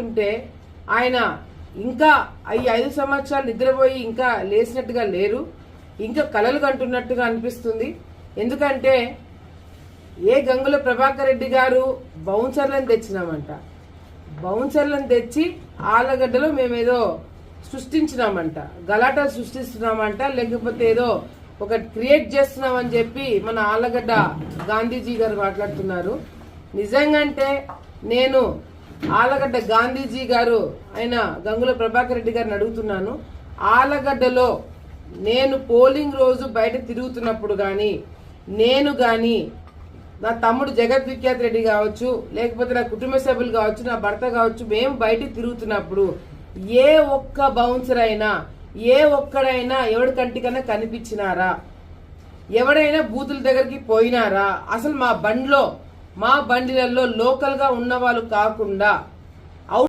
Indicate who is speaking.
Speaker 1: ఉంటే ఆయన ఇంకా ఈ 5 సంవత్సరాలు నిద్రపోయి ఇంకా లేచినట్టుగా లేరు, ఇంకా కలలు కంటున్నట్టుగా అనిపిస్తుంది. ఎందుకంటే గంగుల ప్రభాకర్ రెడ్డి గారు బౌన్సర్లను తెచ్చినామంట, బౌన్సర్లను తెచ్చి ఆలగడ్డలో మేమేదో సృష్టించినామంట, గలాటాలు సృష్టిస్తున్నామంట, లేకపోతే ఏదో ఒక క్రియేట్ చేస్తున్నామని చెప్పి మన ఆలగడ్డ గాంధీజీ గారు మాట్లాడుతున్నారు. నిజంగాంటే నేను ఆలగడ్డ గాంధీజీ గారు ఆయన గంగుల ప్రభాకర్ రెడ్డి గారిని అడుగుతున్నాను, ఆలగడ్డలో నేను పోలింగ్ రోజు బయట తిరుగుతున్నప్పుడు కానీ, నేను కానీ, నా తమ్ముడు జగత్ విఖ్యాత్ రెడ్డి కావచ్చు, లేకపోతే నా కుటుంబ సభ్యులు కావచ్చు, నా భర్త కావచ్చు, మేము బయట తిరుగుతున్నప్పుడు ఏ ఒక్క బౌన్సర్ అయినా, ఏ ఒక్కడైనా ఎవడి కంటికన్నా కనిపించినారా? ఎవడైనా బూతుల దగ్గరికి పోయినారా? అసలు మా బండిలలో లోకల్ గా ఉన్న వాళ్ళు కాకుండా